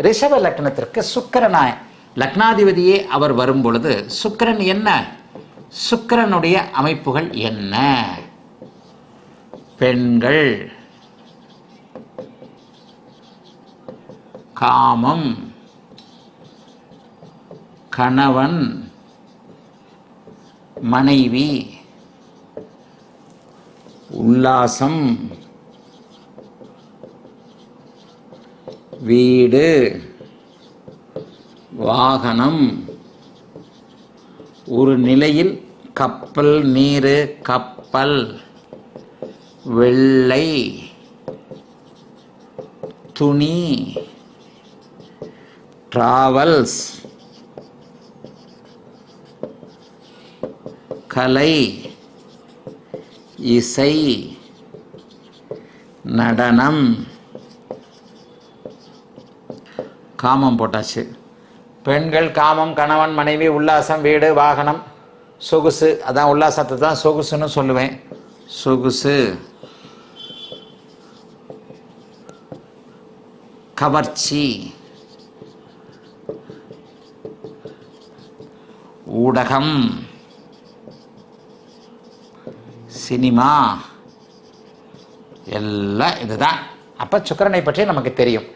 ரிஷப லக்னத்திற்கு சுக்கிரனாய் லக்னாதிபதியே அவர் வரும் பொழுது சுக்கிரன் என்ன, சுக்கிரனுடைய அமைப்புகள் என்ன? பெண்கள், காமம், கணவன், மனைவி, உல்லாசம், வீடு, வாகனம், ஒரு நிலையில் கப்பல், நீர், கப்பல், வெள்ளை, துணி, டிராவல்ஸ், கலை, இசை, நடனம். காமம் போட்டாச்சு. பெண்கள், காமம், கணவன், மனைவி, உல்லாசம், வீடு, வாகனம், சொகுசு. அதான் உல்லாசத்தை தான் சொகுசுன்னு சொல்லுவேன். சொகுசு, கவர்ச்சி, ஊடகம், சினிமா, எல்லாம் இதுதான். அப்போ சுக்கிரனை பற்றி நமக்கு தெரியும்.